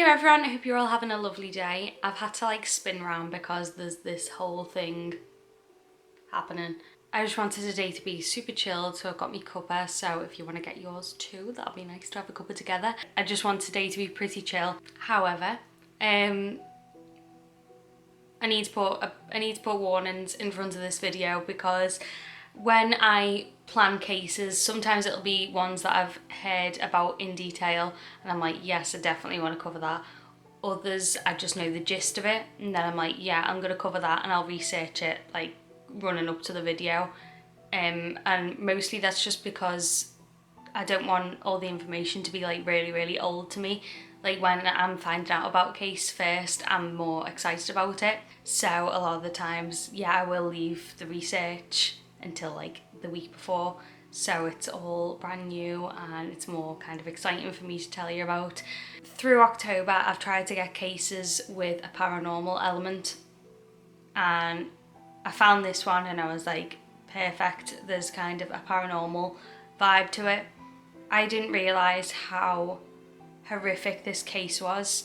Hey everyone, I hope you're all having a lovely day. I've had to spin around because there's this whole thing happening. I just wanted today to be super chilled, so I've got me cuppa, so if you want to get yours too, that'll be nice to have a cuppa together. I just want today to be pretty chill. However, I need to put warnings in front of this video because when I plan cases, sometimes it'll be ones that I've heard about in detail and I'm like, yes, I definitely want to cover that. Others, I just know the gist of it and then I'm like, yeah, I'm going to cover that, and I'll research it running up to the video. And mostly that's just because I don't want all the information to be really old to me. When I'm finding out about a case first, I'm more excited about it. So a lot of the times, yeah, I will leave the research until the week before, so it's all brand new and it's more kind of exciting for me to tell you about. Through October, I've tried to get cases with a paranormal element, and I found this one and I was like, perfect, there's kind of a paranormal vibe to it. I didn't realise how horrific this case was,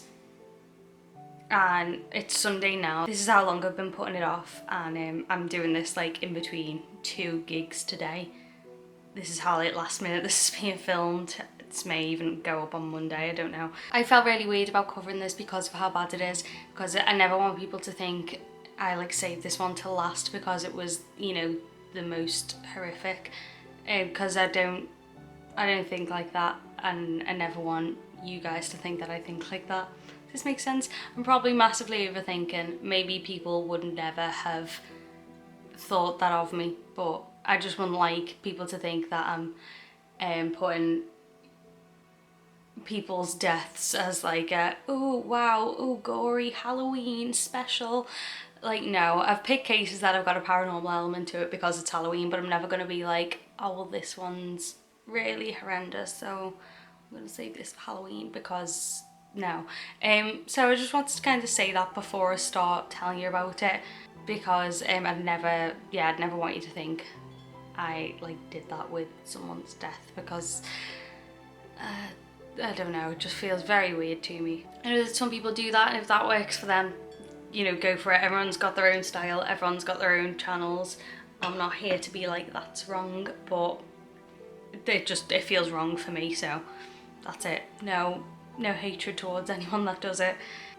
and it's Sunday now. This is how long I've been putting it off, and I'm doing this in between 2 gigs today. This is how last minute this is being filmed. This may even go up on Monday, I don't know. I felt really weird about covering this because of how bad it is, because I never want people to think I saved this one till last because it was, the most horrific, because I don't think like that, and I never want you guys to think that I think like that. Does this make sense? I'm probably massively overthinking. Maybe people would never have thought that of me, but I just wouldn't like people to think that I'm putting people's deaths as oh wow, oh gory Halloween special. No, I've picked cases that have got a paranormal element to it because it's Halloween, but I'm never going to be like, oh well, this one's really horrendous, so I'm going to save this for Halloween, because no. So I just wanted to kind of say that before I start telling you about it, because I'd never want you to think I did that with someone's death, because I don't know, it just feels very weird to me. I know that some people do that, and if that works for them, go for it. Everyone's got their own style, everyone's got their own channels. I'm not here to be like, that's wrong, but it feels wrong for me, so that's it. No hatred towards anyone that does it.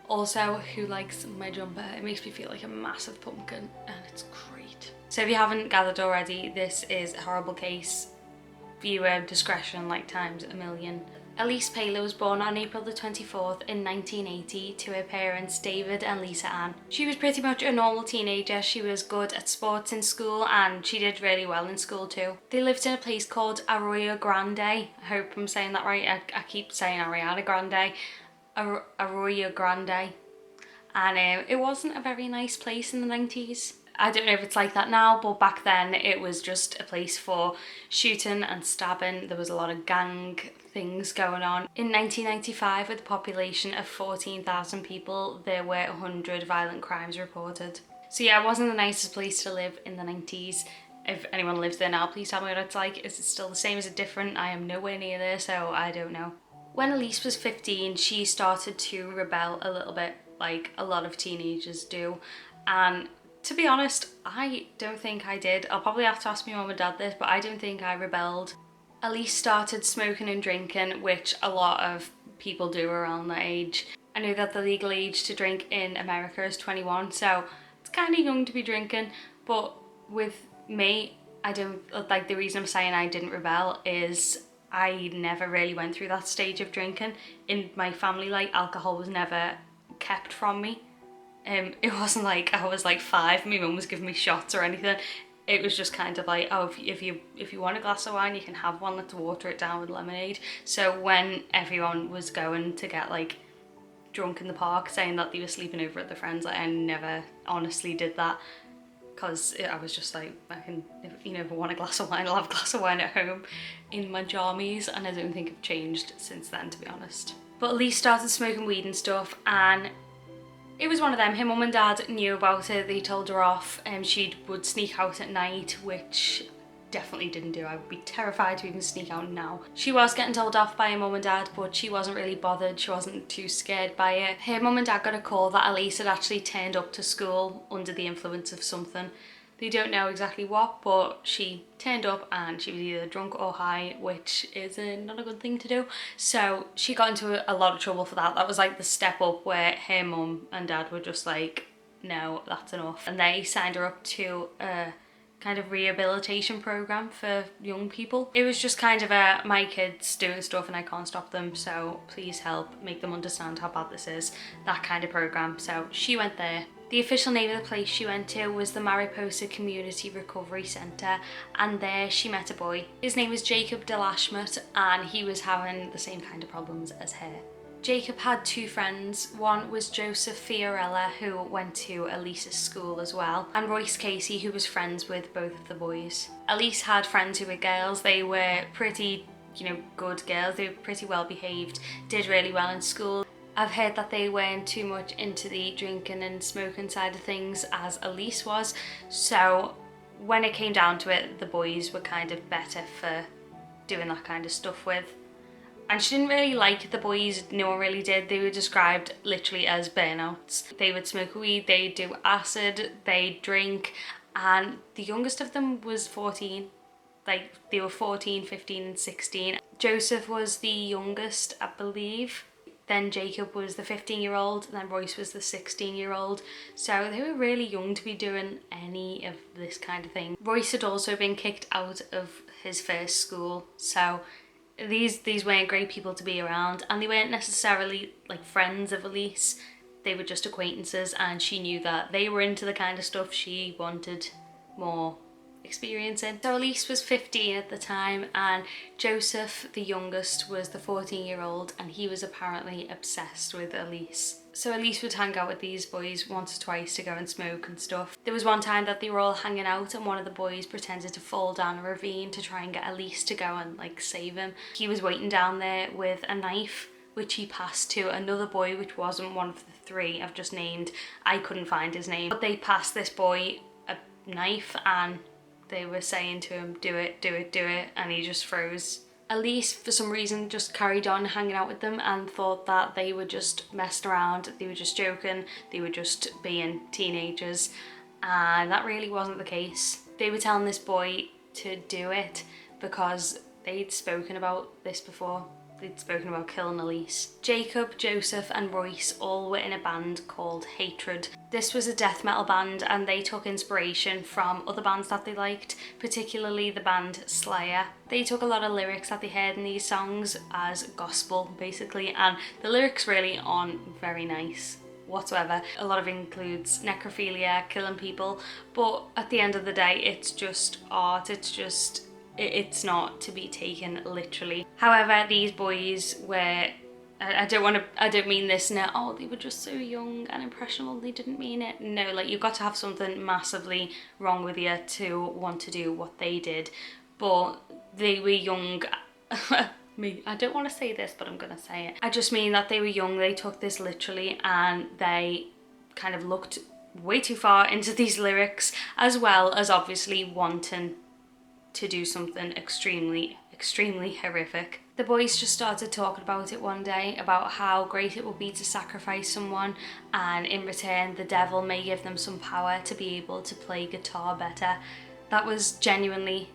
Also, who likes my jumper? It makes me feel like a massive pumpkin and it's great. So if you haven't gathered already, this is a horrible case. Viewer discretion times a million. Elyse Pahler was born on April the 24th in 1980 to her parents David and Lisa Ann. She was pretty much a normal teenager. She was good at sports in school and she did really well in school too. They lived in a place called Arroyo Grande. I hope I'm saying that right. I keep saying Ariana Grande. Arroyo Grande. And it wasn't a very nice place in the 90s. I don't know if it's like that now, but back then it was just a place for shooting and stabbing. There was a lot of gang things going on. In 1995, with a population of 14,000 people, there were 100 violent crimes reported. So yeah, it wasn't the nicest place to live in the 90s. If anyone lives there now, please tell me what it's like. Is it still the same? Is it different? I am nowhere near there, so I don't know. When Elyse was 15, she started to rebel a little bit, like a lot of teenagers do. And to be honest, I don't think I did. I'll probably have to ask my mum and dad this, but I don't think I rebelled. Elyse started smoking and drinking, which a lot of people do around that age. I know that the legal age to drink in America is 21, so it's kind of young to be drinking. But with me, I don't, the reason I'm saying I didn't rebel is I never really went through that stage of drinking. In my family, alcohol was never kept from me. It wasn't like I was 5, my mum was giving me shots or anything. It was just kind of oh, if you want a glass of wine, you can have one, let's water it down with lemonade. So when everyone was going to get drunk in the park, saying that they were sleeping over at their friends, I never honestly did that, because I was just I can, if I want a glass of wine, I'll have a glass of wine at home in my jammies, and I don't think I've changed since then, to be honest. But Elyse started smoking weed and stuff, and it was one of them. Her mum and dad knew about it. They told her off, and she would sneak out at night, which definitely didn't do. I would be terrified to even sneak out now. She was getting told off by her mum and dad, but she wasn't really bothered. She wasn't too scared by it. Her mum and dad got a call that Elyse had actually turned up to school under the influence of something. They don't know exactly what, but she turned up and she was either drunk or high, which is not a good thing to do. So she got into a lot of trouble for that. That was like the step up where her mum and dad were just like, no, that's enough. And they signed her up to a kind of rehabilitation program for young people. It was just kind of a, my kids doing stuff and I can't stop them, so please help make them understand how bad this is, that kind of program. So she went there. The official name of the place she went to was the Mariposa Community Recovery Centre, and there she met a boy. His name was Jacob Delashmut, and he was having the same kind of problems as her. Jacob had two friends. One was Joseph Fiorella, who went to Elyse's school as well, and Royce Casey, who was friends with both of the boys. Elyse had friends who were girls. They were pretty, good girls. They were pretty well behaved, did really well in school. I've heard that they weren't too much into the drinking and smoking side of things as Elyse was, so when it came down to it, the boys were kind of better for doing that kind of stuff with. And she didn't really like the boys, no one really did. They were described literally as burnouts. They would smoke weed, they'd do acid, they'd drink, and the youngest of them was 14. Like, they were 14, 15 and 16. Joseph was the youngest, I believe. Then Jacob was the 15-year-old, and then Royce was the 16-year-old. So they were really young to be doing any of this kind of thing. Royce had also been kicked out of his first school, so these weren't great people to be around, and they weren't necessarily like friends of Elyse. They were just acquaintances, and she knew that they were into the kind of stuff she wanted more experiencing. So Elyse was 15 at the time, and Joseph, the youngest, was the 14-year-old, and he was apparently obsessed with Elyse. So Elyse would hang out with these boys once or twice to go and smoke and stuff. There was one time that they were all hanging out and one of the boys pretended to fall down a ravine to try and get Elyse to go and save him. He was waiting down there with a knife, which he passed to another boy, which wasn't one of the three I've just named. I couldn't find his name, but they passed this boy a knife and they were saying to him, do it, do it, do it, and he just froze. Elyse, for some reason, just carried on hanging out with them and thought that they were just messing around, they were just joking, they were just being teenagers, and that really wasn't the case. They were telling this boy to do it because they'd spoken about this before. They'd spoken about killing Elyse. Jacob, Joseph and Royce all were in a band called Hatred. This was a death metal band, and they took inspiration from other bands that they liked, particularly the band Slayer. They took a lot of lyrics that they heard in these songs as gospel, basically, and the lyrics really aren't very nice whatsoever. A lot of it includes necrophilia, killing people, but at the end of the day, it's just art. It's not to be taken literally. However, these boys were, I don't mean this in a, oh, they were just so young and impressionable, they didn't mean it. No, you've got to have something massively wrong with you to want to do what they did. But they were young. I don't want to say this, but I'm gonna say it. I just mean that they were young, they took this literally, and they kind of looked way too far into these lyrics, as well as obviously wanting to do something extremely horrific. The boys just started talking about it one day, about how great it would be to sacrifice someone, and in return the devil may give them some power to be able to play guitar better. That was genuinely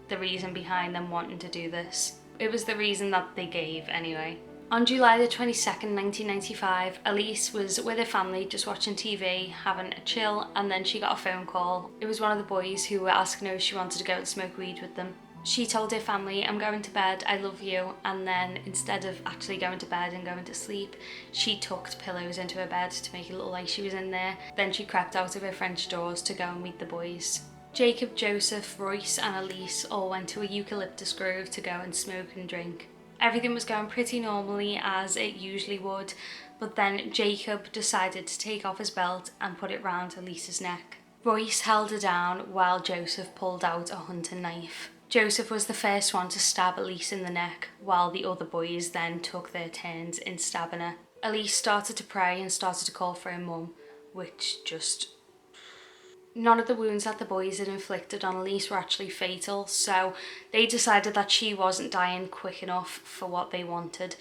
the reason behind them wanting to do this. It was the reason that they gave anyway. On July the 22nd, 1995, Elyse was with her family just watching TV, having a chill, and then she got a phone call. It was one of the boys who were asking her if she wanted to go and smoke weed with them. She told her family, I'm going to bed, I love you, and then instead of actually going to bed and going to sleep, she tucked pillows into her bed to make it look like she was in there. Then she crept out of her French doors to go and meet the boys. Jacob, Joseph, Royce and Elyse all went to a eucalyptus grove to go and smoke and drink. Everything was going pretty normally, as it usually would, but then Jacob decided to take off his belt and put it round Elyse's neck. Royce held her down while Joseph pulled out a hunting knife. Joseph was the first one to stab Elyse in the neck, while the other boys then took their turns in stabbing her. Elyse started to pray and started to call for her mum, which just None of the wounds that the boys had inflicted on Elyse were actually fatal, so they decided that she wasn't dying quick enough for what they wanted.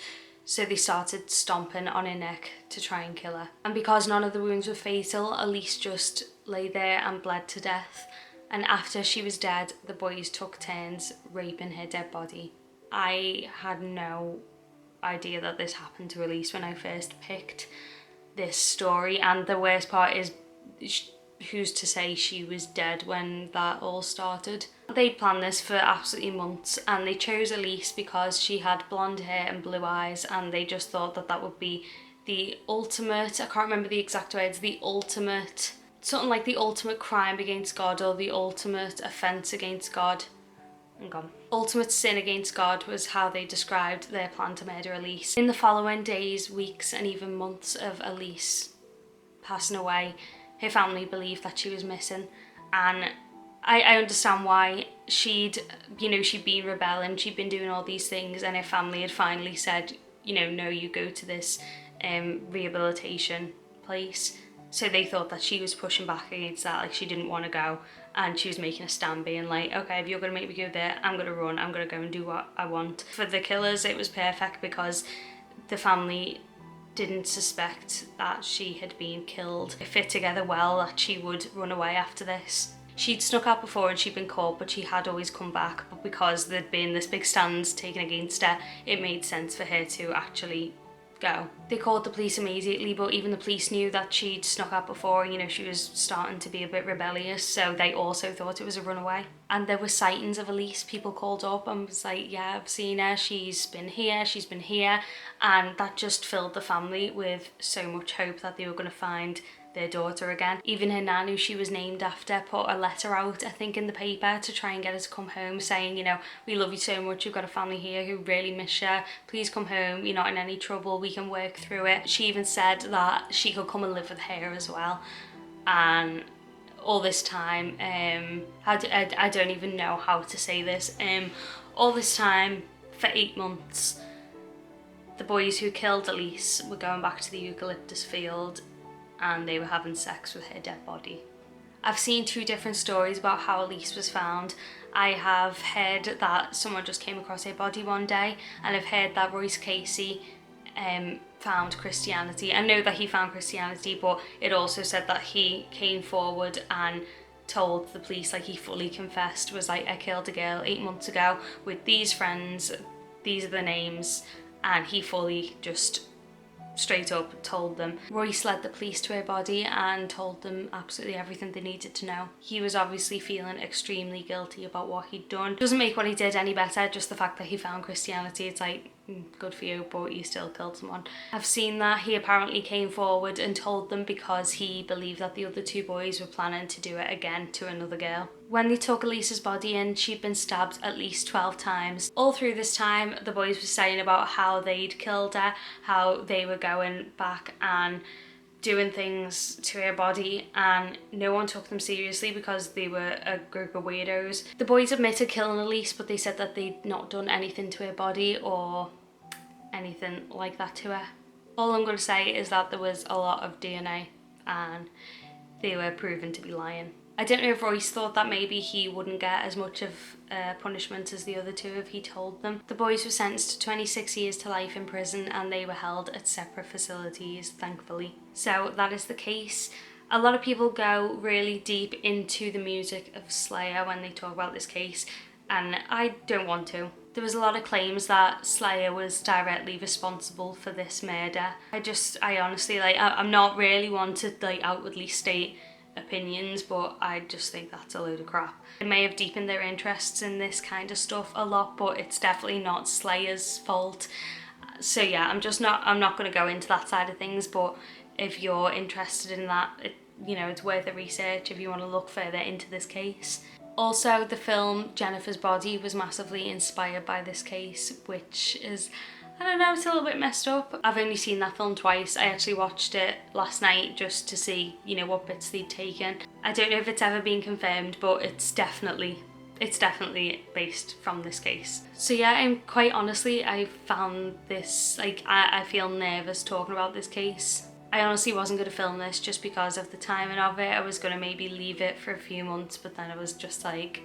So they started stomping on her neck to try and kill her. And because none of the wounds were fatal, Elyse just lay there and bled to death. And after she was dead, the boys took turns raping her dead body. I had no idea that this happened to Elyse when I first picked this story, and the worst part is who's to say she was dead when that all started. They planned this for absolutely months, and they chose Elyse because she had blonde hair and blue eyes, and they just thought that that would be the ultimate, I can't remember the exact words, the ultimate, something like the ultimate crime against God, or the ultimate offence against God. Ultimate sin against God was how they described their plan to murder Elyse. In the following days, weeks and even months of Elyse passing away, her family believed that she was missing, and I understand why. She'd been rebelling, she'd been doing all these things, and her family had finally said, no, you go to this rehabilitation place. So they thought that she was pushing back against that, like she didn't want to go, and she was making a stand, being like, okay, if you're going to make me go there, I'm going to run, I'm going to go and do what I want. For the killers, it was perfect because the family didn't suspect that she had been killed. It fit together well that she would run away after this. She'd snuck out before and she'd been caught, but she had always come back. But because there'd been this big stand taken against her, it made sense for her to actually go. They called the police immediately, but even the police knew that she'd snuck out before, she was starting to be a bit rebellious, so they also thought it was a runaway. And there were sightings of Elyse. People called up and was like, yeah, I've seen her, she's been here, and that just filled the family with so much hope that they were going to find their daughter again. Even her nan, who she was named after, put a letter out, I think, in the paper to try and get her to come home, saying, we love you so much, we've got a family here who really miss you, please come home, you're not in any trouble, we can work through it. She even said that she could come and live with her as well. And all this time, I don't even know how to say this, all this time, for 8 months, the boys who killed Elyse were going back to the eucalyptus field and they were having sex with her dead body. I've seen 2 different stories about how Elyse was found. I have heard that someone just came across her body one day, and I've heard that Royce Casey found Christianity. I know that he found Christianity, but it also said that he came forward and told the police, like he fully confessed, was like, I killed a girl 8 months ago with these friends, these are the names, and he fully just straight up told them. Royce led the police to her body and told them absolutely everything they needed to know. He was obviously feeling extremely guilty about what he'd done. Doesn't make what he did any better, just the fact that he found Christianity, it's like, good for you, but you still killed someone. I've seen that he apparently came forward and told them because he believed that the other 2 boys were planning to do it again to another girl. When they took Elise's body in, she'd been stabbed at least 12 times. All through this time, the boys were saying about how they'd killed her, how they were going back and doing things to her body, and no one took them seriously because they were a group of weirdos. The boys admitted killing Elyse, but they said that they'd not done anything to her body or anything like that to her. All I'm going to say is that there was a lot of DNA and they were proven to be lying. I don't know if Royce thought that maybe he wouldn't get as much of punishment as the other 2 if he told them. The boys were sentenced to 26 years to life in prison, and they were held at separate facilities, thankfully. So that is the case. A lot of people go really deep into the music of Slayer when they talk about this case, and I don't want to. There was a lot of claims that Slayer was directly responsible for this murder. I honestly, I'm not really one to outwardly state opinions, but I just think that's a load of crap. It may have deepened their interests in this kind of stuff a lot, but it's definitely not Slayer's fault. So yeah, I'm not going to go into that side of things, but if you're interested in that, it's worth a research if you want to look further into this case. Also, the film Jennifer's Body was massively inspired by this case, which is, I don't know, it's a little bit messed up. I've only seen that film twice. I actually watched it last night just to see, what bits they'd taken. I don't know if it's ever been confirmed, but it's definitely based from this case. So yeah, and quite honestly, I found this, I feel nervous talking about this case. I honestly wasn't going to film this just because of the timing of it. I was going to maybe leave it for a few months, but then I was just like,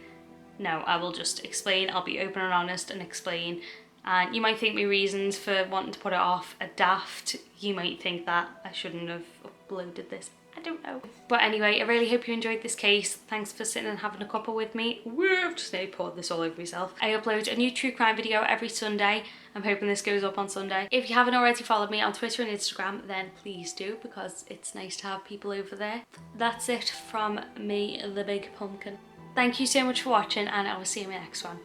no, I will just explain. I'll be open and honest and explain. And you might think my reasons for wanting to put it off are daft. You might think that I shouldn't have uploaded this. I don't know. But anyway, I really hope you enjoyed this case. Thanks for sitting and having a cuppa with me. Woo, I've just nearly poured this all over myself. I upload a new true crime video every Sunday. I'm hoping this goes up on Sunday. If you haven't already followed me on Twitter and Instagram, then please do, because it's nice to have people over there. That's it from me, the big pumpkin. Thank you so much for watching, and I will see you in my next one.